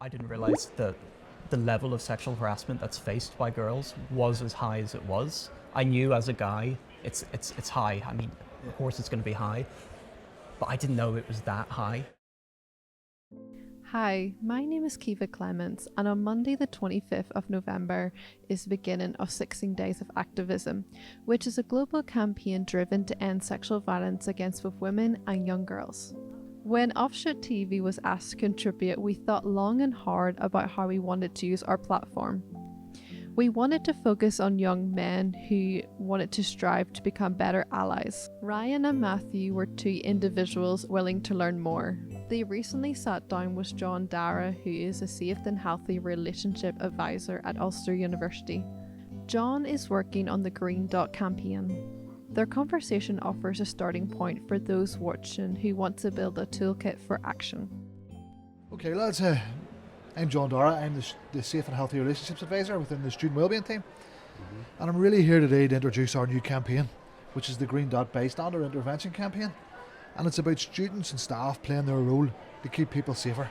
I didn't realize that the level of sexual harassment that's faced by girls was as high as it was. I knew as a guy, it's high. I mean, of course it's going to be high, but I didn't know it was that high. Hi, my name is Kiva Clements, and on Monday the 25th of November is the beginning of 16 Days of Activism, which is a global campaign driven to end sexual violence against both women and young girls. When OFFSHOOT TV was asked to contribute, we thought long and hard about how we wanted to use our platform. We wanted to focus on young men who wanted to strive to become better allies. Ryan and Matthew were two individuals willing to learn more. They recently sat down with John Darragh, who is a safe and healthy relationship advisor at Ulster University. John is working on the Green Dot campaign. Their conversation offers a starting point for those watching who want to build a toolkit for action. Okay lads, I'm John Darragh. I'm the Safe and Healthy Relationships Advisor within the Student Wellbeing team. And I'm really here today to introduce our new campaign, which is the Green Dot Bystander Intervention campaign. And it's about students and staff playing their role to keep people safer.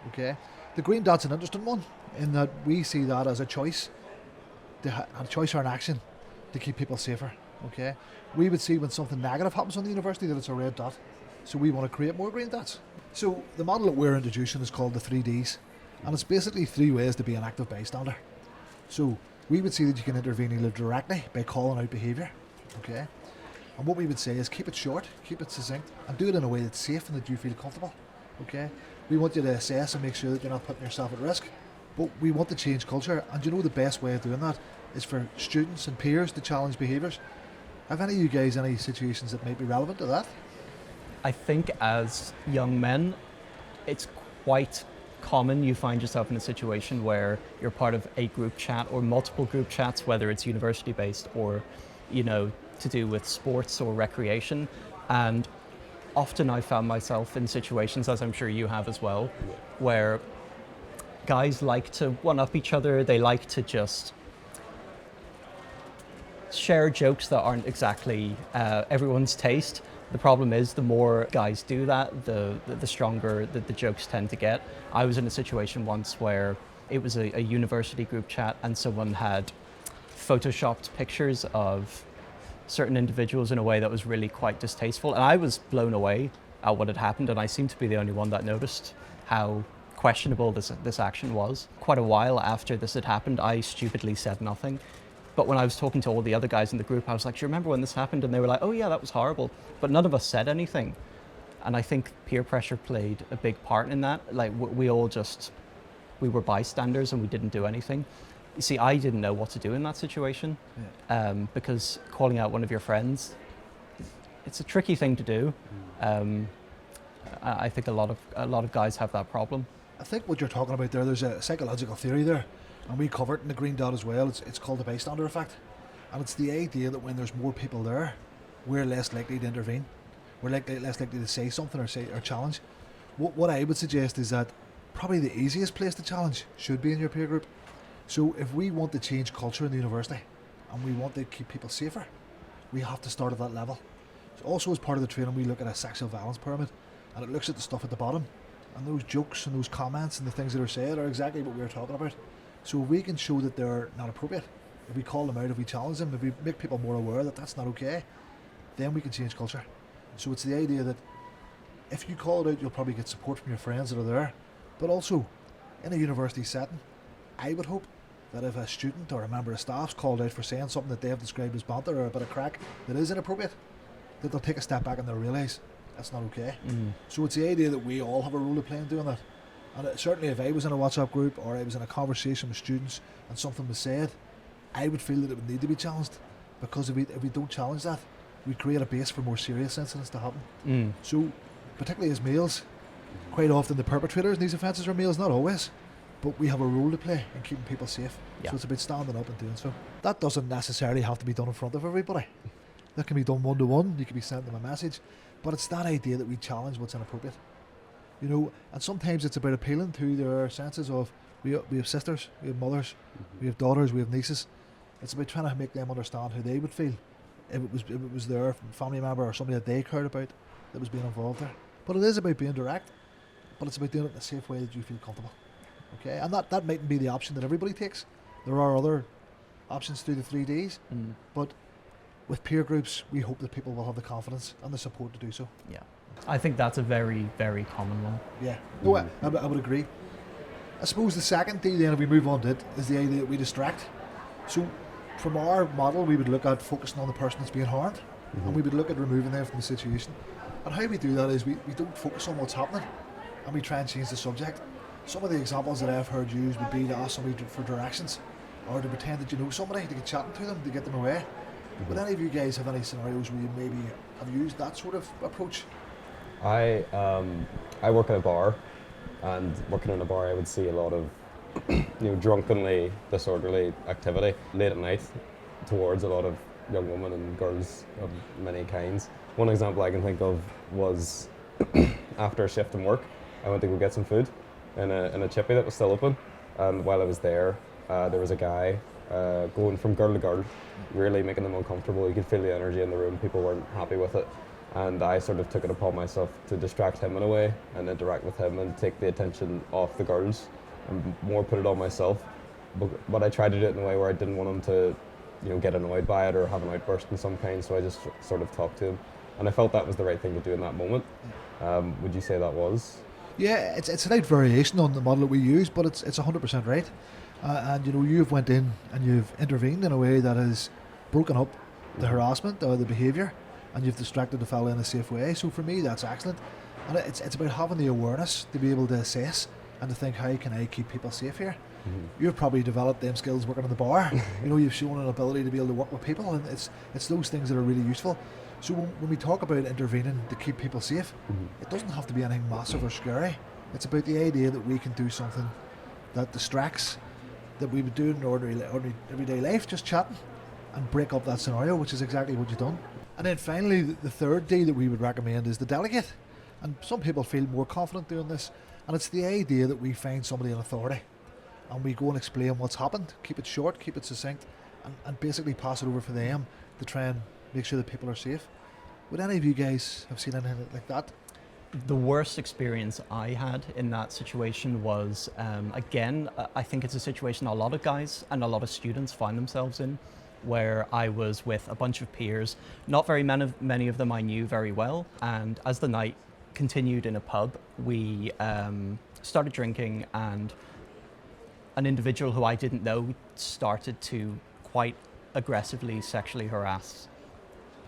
Okay, the Green Dot's an interesting one in that we see that as a choice, a choice or an action to keep people safer. Okay, we would see when something negative happens on the university that it's a red dot, so we want to create more green dots. So the model that we're introducing is called the 3Ds, and it's basically 3 ways to be an active bystander. So we would see that you can intervene either directly by calling out behaviour, okay, and what we would say is keep it short, keep it succinct, and do it in a way that's safe and that you feel comfortable. Okay, we want you to assess and make sure that you're not putting yourself at risk, but we want to change culture, and you know the best way of doing that is for students and peers to challenge behaviours. Have any of you guys any situations that might be relevant to that? I think as young men, it's quite common you find yourself in a situation where you're part of a group chat or multiple group chats, whether it's university based or, you know, to do with sports or recreation. And often I found myself in situations, as I'm sure you have as well, where guys like to one-up each other. They like to just share jokes that aren't exactly everyone's taste. The problem is the more guys do that, the stronger the jokes tend to get. I was in a situation once where it was a university group chat and someone had photoshopped pictures of certain individuals in a way that was really quite distasteful, and I was blown away at what had happened, and I seemed to be the only one that noticed how questionable this action was. Quite a while after this had happened, I stupidly said nothing. But when I was talking to all the other guys in the group, I was like, do you remember when this happened? And they were like, oh yeah, that was horrible. But none of us said anything. And I think peer pressure played a big part in that. Like we were bystanders and we didn't do anything. You see, I didn't know what to do in that situation, because calling out one of your friends, it's a tricky thing to do. I think a lot of guys have that problem. I think what you're talking about there's a psychological theory there, and we cover it in the Green Dot as well. It's called the bystander effect, and it's the idea that when there's more people there, we're less likely to intervene. We're less likely to say something or challenge. What I would suggest is that probably the easiest place to challenge should be in your peer group. So if we want to change culture in the university and we want to keep people safer, we have to start at that level. So also as part of the training, we look at a sexual violence pyramid, and it looks at the stuff at the bottom, and those jokes and those comments and the things that are said are exactly what we're talking about. So if we can show that they're not appropriate, if we call them out, if we challenge them, if we make people more aware that that's not okay, then we can change culture. So it's the idea that if you call it out, you'll probably get support from your friends that are there. But also, in a university setting, I would hope that if a student or a member of staff's called out for saying something that they have described as banter or a bit of crack that is inappropriate, that they'll take a step back and they'll realise that's not okay. So it's the idea that we all have a role to play in doing that. And certainly if I was in a WhatsApp group or I was in a conversation with students and something was said, I would feel that it would need to be challenged, because if we don't challenge that, we create a base for more serious incidents to happen. So particularly as males, quite often the perpetrators in these offences are males, not always, but we have a role to play in keeping people safe. So it's about standing up and doing so. That doesn't necessarily have to be done in front of everybody. That can be done one-to-one. You can be sending them a message, but it's that idea that we challenge what's inappropriate. You know, and sometimes it's about appealing to their senses of we have sisters, we have mothers, we have daughters, we have nieces. It's about trying to make them understand how they would feel if it was their family member or somebody that they cared about that was being involved there. But it is about being direct, but it's about doing it in a safe way that you feel comfortable. Okay, and that mightn't be the option that everybody takes. There are other options through the 3Ds, but with peer groups, we hope that people will have the confidence and the support to do so. Yeah, I think that's a very, very common one. Yeah, no, I would agree. I suppose the second D then, if we move on to it, is the idea that we distract. So from our model, we would look at focusing on the person that's being harmed, and we would look at removing them from the situation. And how we do that is we don't focus on what's happening, and we try and change the subject. Some of the examples that I've heard used would be to ask somebody for directions, or to pretend that you know somebody, to get chatting to them, to get them away. Would any of you guys have any scenarios where you maybe have used that sort of approach? I work in a bar, and working in a bar I would see a lot of drunkenly disorderly activity late at night towards a lot of young women and girls of many kinds. One example I can think of was after a shift in work, I went to go get some food in a chippy that was still open, and while I was there was a guy going from girl to girl, really making them uncomfortable. You could feel the energy in the room, people weren't happy with it, and I sort of took it upon myself to distract him in a way and interact with him and take the attention off the girls and more put it on myself. But I tried to do it in a way where I didn't want him to get annoyed by it or have an outburst in some kind, so I just sort of talked to him, and I felt that was the right thing to do in that moment. Would you say that was? Yeah, it's a slight variation on the model that we use, but it's 100% right. And you've went in and you've intervened in a way that has broken up the harassment or the behaviour, and you've distracted the fellow in a safe way. So for me, that's excellent. And it's about having the awareness to be able to assess and to think, how can I keep people safe here? You've probably developed them skills working in the bar. You've shown an ability to be able to work with people, and it's those things that are really useful. So when we talk about intervening to keep people safe, it doesn't have to be anything massive or scary. It's about the idea that we can do something that distracts, that we would do in ordinary everyday life, just chatting, and break up that scenario, which is exactly what you've done. And then finally, the third D that we would recommend is the delegate. And some people feel more confident doing this, and it's the idea that we find somebody in authority and we go and explain what's happened, keep it short, keep it succinct, and basically pass it over for them to try and make sure that people are safe. Would any of you guys have seen anything like that? The worst experience I had in that situation was, again, I think it's a situation a lot of guys and a lot of students find themselves in, where I was with a bunch of peers. Not very many of them I knew very well, and as the night continued in a pub, we started drinking, and an individual who I didn't know started to quite aggressively sexually harass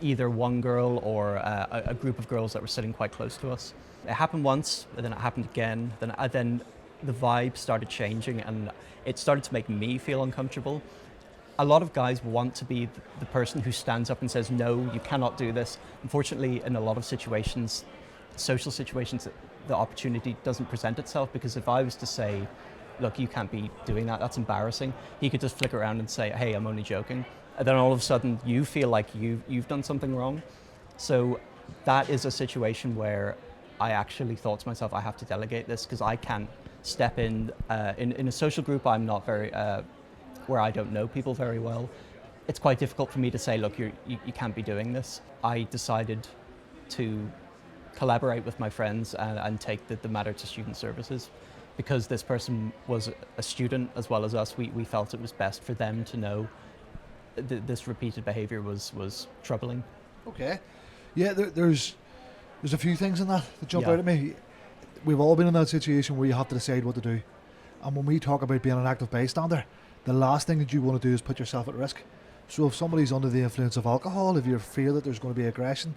either one girl or a group of girls that were sitting quite close to us. It happened once, and then it happened again. Then the vibe started changing, and it started to make me feel uncomfortable. A lot of guys want to be the person who stands up and says, no, you cannot do this. Unfortunately, in a lot of situations, social situations, the opportunity doesn't present itself, because if I was to say, look, you can't be doing that, that's embarrassing, he could just flick around and say, hey, I'm only joking. And then all of a sudden you feel like you've done something wrong. So that is a situation where I actually thought to myself, I have to delegate this, because I can't step in a social group I'm not very, where I don't know people very well. It's quite difficult for me to say, look, you can't be doing this. I decided to collaborate with my friends and take the matter to student services. Because this person was a student as well as us, we felt it was best for them to know this repeated behaviour was troubling. Okay. Yeah, there's a few things in that jump out at me. We've all been in that situation where you have to decide what to do. And when we talk about being an active bystander, the last thing that you want to do is put yourself at risk. So if somebody's under the influence of alcohol, if you're fear that there's going to be aggression,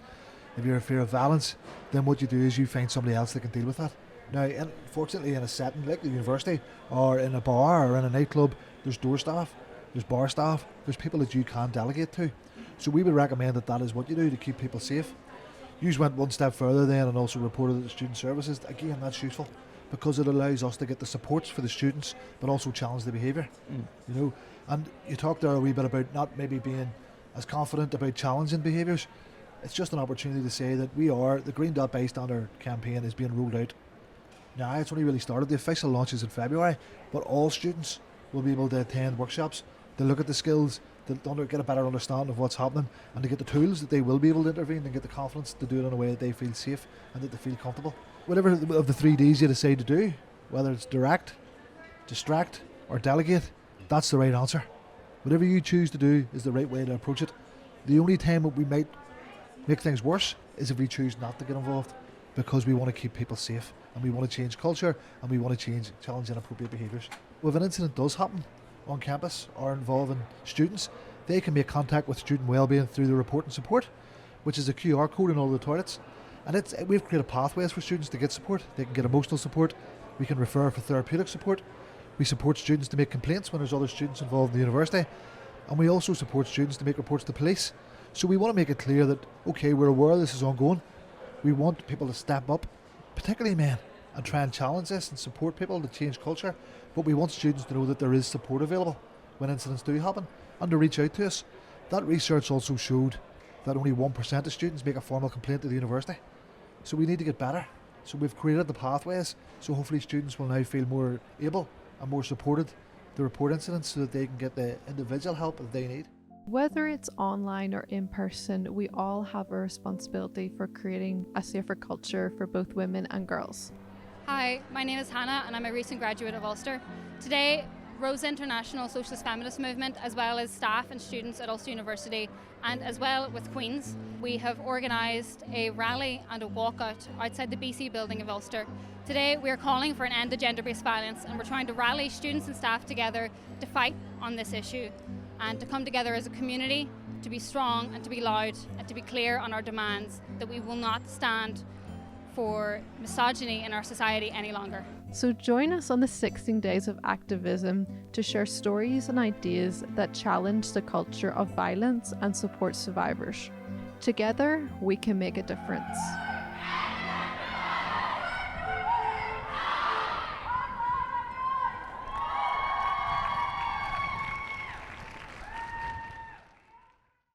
if you're in fear of violence, then what you do is you find somebody else that can deal with that. Now, unfortunately, in a setting like the university or in a bar or in a nightclub, there's door staff, there's bar staff, there's people that you can delegate to. So we would recommend that is what you do to keep people safe. You went one step further then and also reported it to student services. Again, that's useful because it allows us to get the supports for the students but also challenge the behaviour. And you talked there a wee bit about not maybe being as confident about challenging behaviours. It's just an opportunity to say that the Green Dot Bystander campaign is being rolled out. Now, it's only really started. The official launch is in February, but all students will be able to attend workshops, to look at the skills, to get a better understanding of what's happening, and to get the tools that they will be able to intervene and get the confidence to do it in a way that they feel safe and that they feel comfortable. Whatever of the 3 Ds you decide to do, whether it's direct, distract, or delegate, that's the right answer. Whatever you choose to do is the right way to approach it. The only time that we might make things worse is if we choose not to get involved, because we want to keep people safe and we want to change culture and we want to challenge inappropriate behaviours. If an incident does happen on campus or involving students, they can make contact with student wellbeing through the report and support, which is a QR code in all the toilets. And we've created pathways for students to get support. They can get emotional support. We can refer for therapeutic support. We support students to make complaints when there's other students involved in the university. And we also support students to make reports to police. So we want to make it clear that, okay, we're aware this is ongoing. We want people to step up, particularly men, and try and challenge this and support people to change culture. But we want students to know that there is support available when incidents do happen and to reach out to us. That research also showed that only 1% of students make a formal complaint to the university. So we need to get better. So we've created the pathways, so hopefully students will now feel more able and more supported to report incidents so that they can get the individual help that they need. Whether it's online or in person, we all have a responsibility for creating a safer culture for both women and girls. Hi, my name is Hannah and I'm a recent graduate of Ulster. Today, Rosa International Socialist Feminist Movement, as well as staff and students at Ulster University, and as well with Queen's, we have organised a rally and a walkout outside the BC building of Ulster. Today we are calling for an end to gender-based violence, and we're trying to rally students and staff together to fight on this issue and to come together as a community, to be strong and to be loud and to be clear on our demands that we will not stand for misogyny in our society any longer. So join us on the 16 Days of Activism to share stories and ideas that challenge the culture of violence and support survivors. Together, we can make a difference.